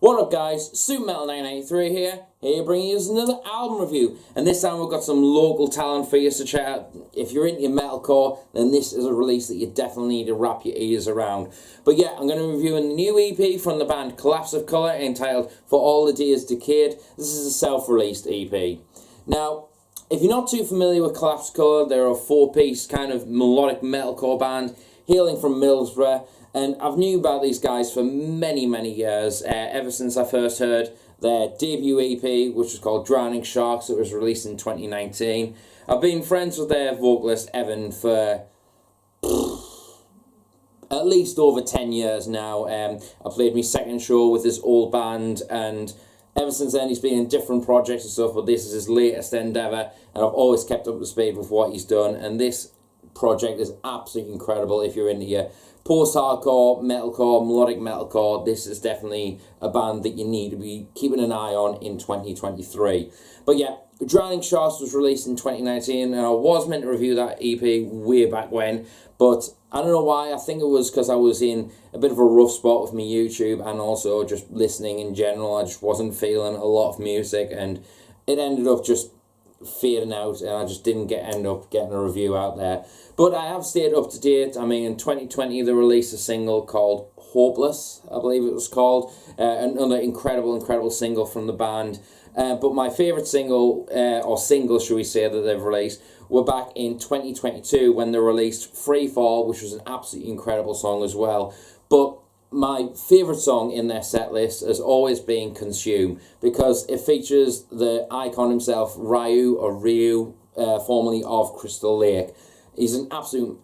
What up guys, SuperMetal993 here bringing you another album review, and this time we've got some local talent for you to check out. If you're into metalcore, then this is a release that you definitely need to wrap your ears around. But yeah, I'm going to be reviewing the new EP from the band Collapse of Colour entitled For All the Days Decayed. This is a self-released EP. Now, if you're not too familiar with Collapse of Colour, they're a four-piece kind of melodic metalcore band hailing from Middlesbrough. And I've knew about these guys for many, many years, ever since I first heard their debut EP, which was called Drowning Sharks. It was released in 2019. I've been friends with their vocalist, Evan, for at least over 10 years now. I played my second show with his old band, and ever since then he's been in different projects and stuff, but this is his latest endeavour, and I've always kept up to speed with what he's done, and this project is absolutely incredible. If you're into your post-hardcore, metalcore, melodic metalcore, this is definitely a band that you need to be keeping an eye on in 2023. But yeah, Drowning Sharks was released in 2019, and I was meant to review that EP way back when, but I don't know why. I think it was because I was in a bit of a rough spot with my YouTube, and also just listening in general. I just wasn't feeling a lot of music, and it ended up just fading out, and I just didn't end up getting a review out there. But I have stayed up to date. I mean, in 2020 they released a single called Hopeless, I believe it was called, another incredible single from the band. But my favourite single, or singles should we say, that they've released were back in 2022 when they released Free Fall, which was an absolutely incredible song as well. But my favourite song in their set list has always been Consume, because it features the icon himself, Ryu, formerly of Crystal Lake. He's an absolute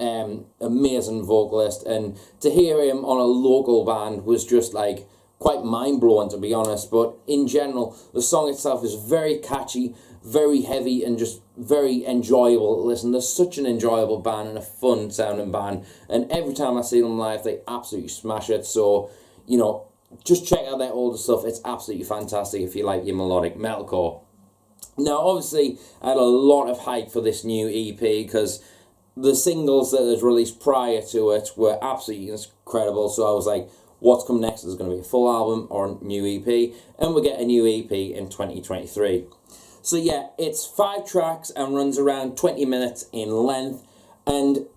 amazing vocalist, and to hear him on a local band was just like quite mind-blowing, to be honest. But in general, the song itself is very catchy, very heavy, and just very enjoyable to listen. They're such an enjoyable band and a fun sounding band, and every time I see them live they absolutely smash it. So, you know, just check out their older stuff. It's absolutely fantastic if you like your melodic metalcore. Now obviously I had a lot of hype for this new EP because the singles that was released prior to it were absolutely incredible. So I was like, what's coming next? Is it going to be a full album or a new EP? And we'll get a new EP in 2023. So yeah, it's 5 tracks and runs around 20 minutes in length. And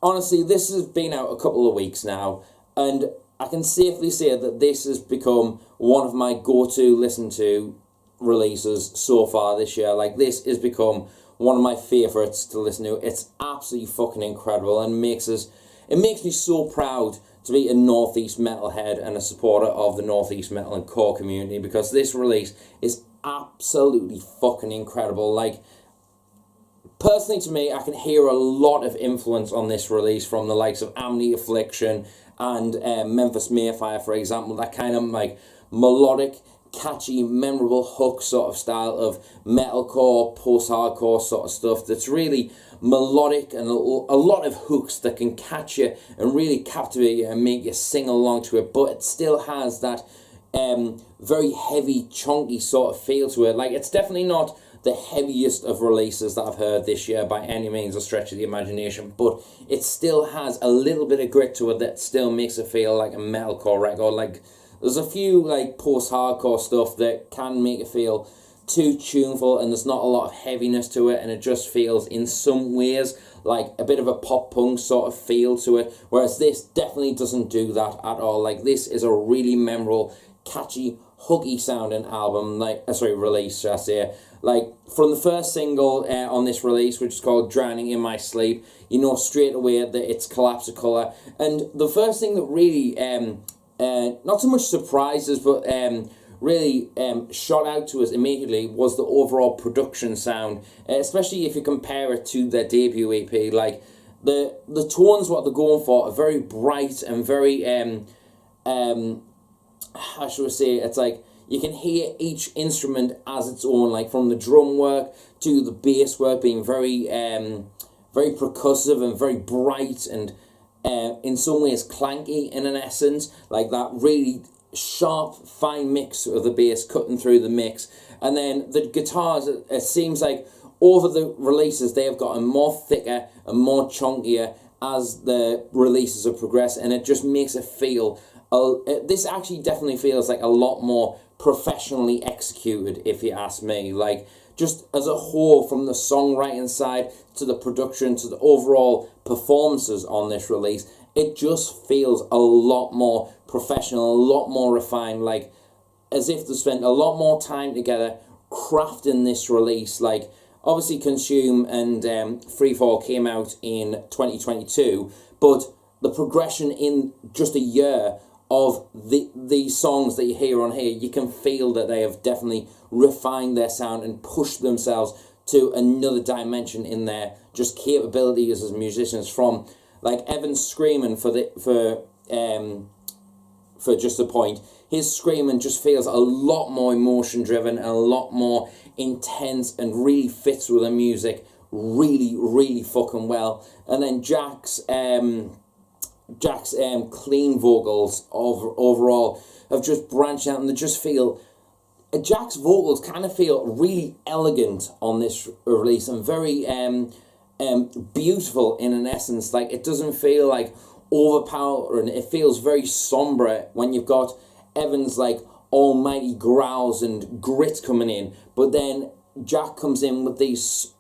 honestly, this has been out a couple of weeks now, and I can safely say that this has become one of my go-to listen to releases so far this year. Like, this has become one of my favourites to listen to. It's absolutely fucking incredible, and it makes me so proud to be a Northeast metalhead and a supporter of the Northeast metal and core community, because this release is absolutely fucking incredible. Like, personally to me, I can hear a lot of influence on this release from the likes of Amity, Affliction, and Memphis, for example. That kind of like melodic, catchy, memorable hook sort of style of metalcore, post-hardcore sort of stuff that's really melodic, and a lot of hooks that can catch you and really captivate you and make you sing along to it, but it still has that very heavy, chunky sort of feel to it. Like, it's definitely not the heaviest of releases that I've heard this year by any means or stretch of the imagination, but it still has a little bit of grit to it that still makes it feel like a metalcore record. Like, there's a few like post-hardcore stuff that can make it feel too tuneful, and there's not a lot of heaviness to it, and it just feels in some ways like a bit of a pop punk sort of feel to it, whereas this definitely doesn't do that at all. Like, this is a really memorable, catchy, hooky sounding album, release, should I say. Like, from the first single on this release, which is called Drowning in My Sleep, you know straight away that it's Collapse of Colour. And the first thing that really not so much surprises, but really shot out to us immediately was the overall production sound, especially if you compare it to their debut EP. Like, the tones, what they're going for, are very bright and very how should I say, it's like you can hear each instrument as its own, like from the drum work to the bass work being very very percussive and very bright, and in some ways clanky in an essence, like that really sharp, fine mix of the bass cutting through the mix. And then the guitars, it seems like over the releases they have gotten more thicker and more chunkier as the releases have progressed, and it just makes it feel this actually definitely feels like a lot more professionally executed, if you ask me. Like, just as a whole, from the songwriting side to the production to the overall performances on this release, it just feels a lot more professional, a lot more refined, like as if they spent a lot more time together crafting this release. Like, obviously Consume and Freefall came out in 2022, but the progression in just a year of the songs that you hear on here, you can feel that they have definitely refined their sound and pushed themselves to another dimension in their just capabilities as musicians. From like Evan's screaming for Just a Point, his screaming just feels a lot more emotion driven and a lot more intense and really fits with the music really fucking well. And then Jack's clean vocals overall have just branched out, and they just feel, Jack's vocals kind of feel really elegant on this release and very beautiful in an essence. Like, it doesn't feel like overpowering, it feels very sombre when you've got Evan's like almighty growls and grit coming in, but then Jack comes in with these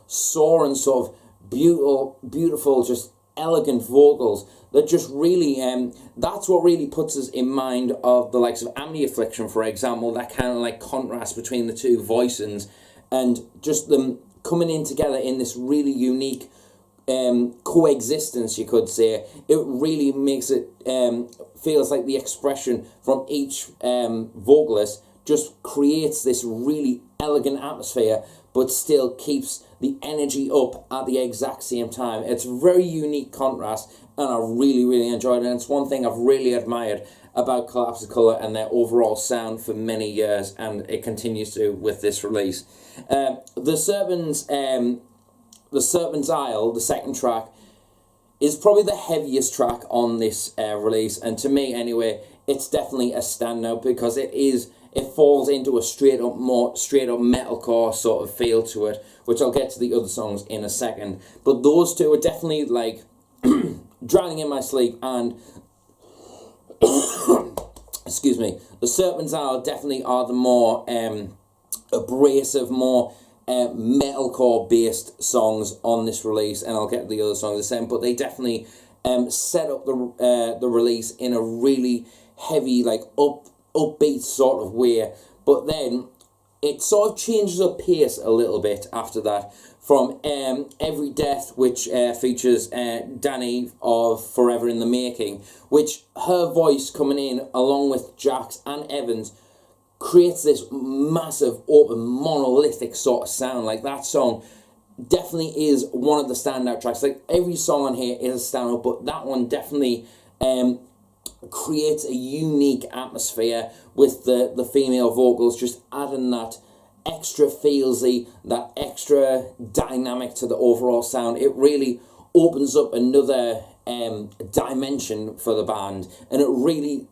soaring sort of beautiful, just elegant vocals that just really, that's what really puts us in mind of the likes of Amity, Affliction, for example, that kind of like contrast between the two voicings and just them coming in together in this really unique coexistence, you could say. It really makes it, feels like the expression from each vocalist just creates this really elegant atmosphere, but still keeps the energy up at the exact same time. It's a very unique contrast, and I really enjoyed it. And it's one thing I've really admired about Collapse of Colour and their overall sound for many years, and it continues to with this release. The Serpent's Isle, the second track, is probably the heaviest track on this release, and to me anyway, it's definitely a standout because it falls into a straight up metalcore sort of feel to it, which I'll get to the other songs in a second. But those two are definitely like Drowning in My Sleep and excuse me, the Serpent's Isle definitely are the more abrasive, more metalcore based songs on this release, and I'll get to the other songs the same. But they definitely set up the release in a really heavy, like upbeat sort of way, but then it sort of changes up pace a little bit after that, from Every Death, which features Danny of Forever in the Making, which her voice coming in along with Jack's and Evans creates this massive open monolithic sort of sound. Like, that song definitely is one of the standout tracks. Like, every song on here is a standout, but that one definitely creates a unique atmosphere with the female vocals just adding that extra feelsy, that extra dynamic to the overall sound. It really opens up another dimension for the band, and it really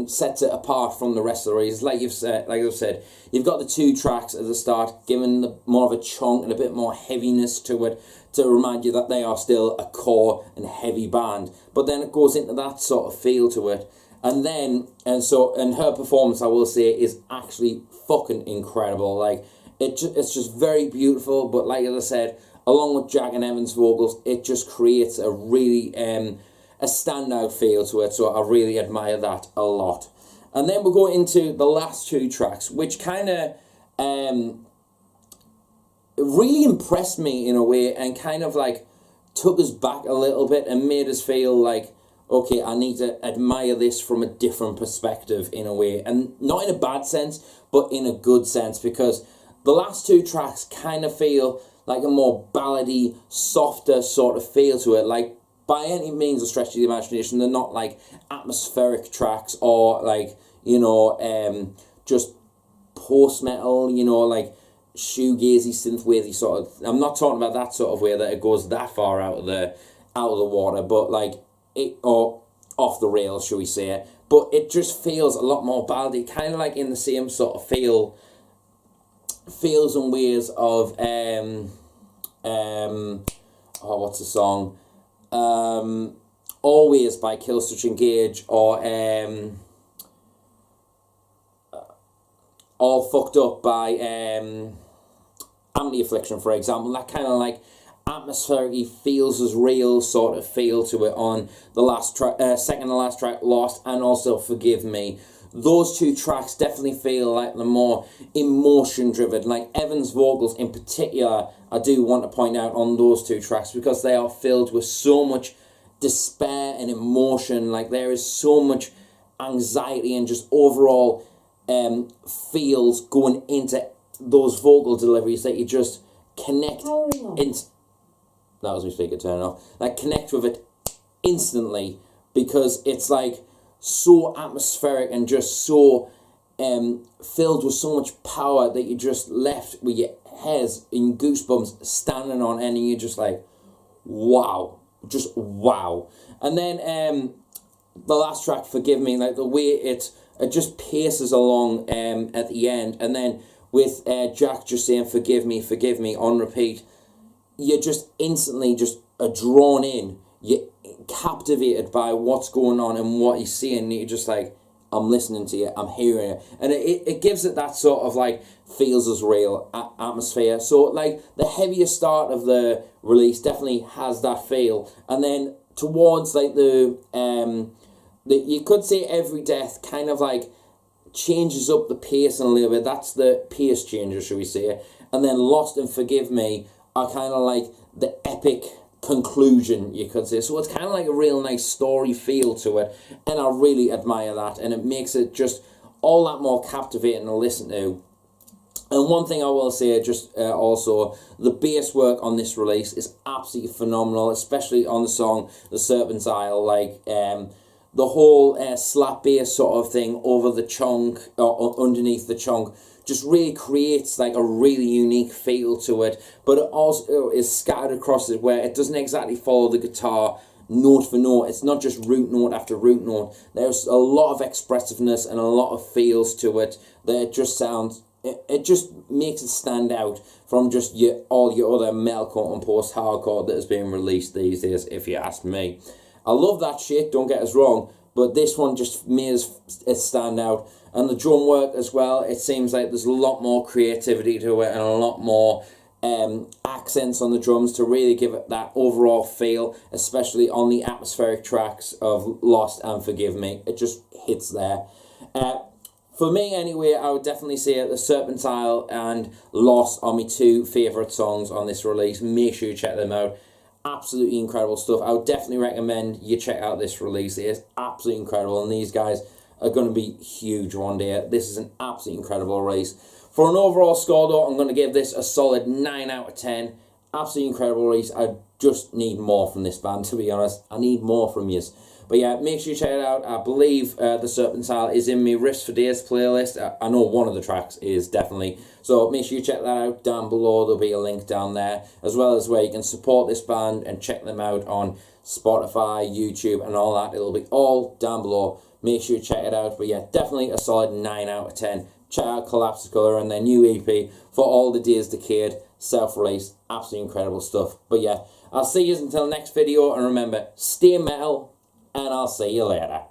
sets it apart from the rest of the release. Like I've said, you've got the two tracks at the start giving the more of a chunk and a bit more heaviness to it, to remind you that they are still a core and heavy band, but then it goes into that sort of feel to it. And then, and her performance, I will say, is actually fucking incredible. Like, it's just very beautiful, but like as I said, along with Jack and Evan's vocals, it just creates a really a standout feel to it, so I really admire that a lot. And then we'll go into the last two tracks, which kind of really impressed me in a way, and kind of like took us back a little bit and made us feel like, okay, I need to admire this from a different perspective in a way, and not in a bad sense, but in a good sense, because the last two tracks kind of feel like a more ballady, softer sort of feel to it. Like, by any means a stretch of the imagination, they're not like atmospheric tracks or like, you know, just post-metal, you know, like shoegazy, synthwavey sort of. I'm not talking about that sort of way that it goes that far out of the water, but like it, or off the rails, shall we say. But it just feels a lot more ballady, kind of like in the same sort of feels and ways of what's the song? Always by Killswitch Engage, or All Fucked Up by Amity Affliction, for example. That kind of like atmospheric, feels as real sort of feel to it on the last track, second to last track, Lost, and also Forgive Me. Those two tracks definitely feel like the more emotion driven. Like Evan's vocals in particular, I do want to point out on those two tracks, because they are filled with so much despair and emotion. Like there is so much anxiety and just overall feels going into those vocal deliveries that you just connect that was my speaker turning off. Like connect with it instantly, because it's like so atmospheric and just so filled with so much power that you just left with your hairs in goosebumps standing on end, and you're just like, wow, just wow. And then the last track, Forgive Me, like the way it just paces along at the end, and then with Jack just saying forgive me on repeat, you're just instantly just drawn in. You're captivated by what's going on and what you're seeing. You're just like, I'm listening to you, I'm hearing it. And it gives it that sort of like, feels as real atmosphere. So like the heavier start of the release definitely has that feel. And then towards like the you could say Every Death kind of like changes up the pace a little bit. That's the pace changer, should we say. And then Lost and Forgive Me are kind of like the epic conclusion, you could say. So it's kind of like a real nice story feel to it, and I really admire that, and it makes it just all that more captivating to listen to. And one thing I will say, just also, the bass work on this release is absolutely phenomenal, especially on the song The Serpent's Isle. Like the whole slap bass sort of thing over the chunk, or underneath the chunk, just really creates like a really unique feel to it. But it also is scattered across it, where it doesn't exactly follow the guitar note for note. It's not just root note after root note. There's a lot of expressiveness and a lot of feels to it that it just sounds, it just makes it stand out from just all your other metalcore and post-hardcore that is being released these days, if you ask me. I love that shit, don't get us wrong, but this one just made it stand out. And the drum work as well, it seems like there's a lot more creativity to it and a lot more accents on the drums to really give it that overall feel, especially on the atmospheric tracks of Lost and Forgive Me. It just hits there. For me anyway, I would definitely say The Serpent's Isle and Lost are my two favourite songs on this release. Make sure you check them out. Absolutely incredible stuff. I would definitely recommend you check out this release. It is absolutely incredible, and these guys are going to be huge one day. This is an absolutely incredible release. For an overall score though, I'm going to give this a solid 9 out of 10. Absolutely incredible release. I just need more from this band, to be honest. I need more from yous. But yeah, make sure you check it out. I believe The Serpent's Isle is in my Riffs for Days playlist. I know one of the tracks is definitely. So make sure you check that out down below. There'll be a link down there, as well as where you can support this band and check them out on Spotify, YouTube and all that. It'll be all down below. Make sure you check it out. But yeah, definitely a solid 9 out of 10. Check out Collapse Colour and their new EP, For All the Days Decayed, self-released. Absolutely incredible stuff. But yeah, I'll see you until the next video, and remember, stay metal, and I'll see you later.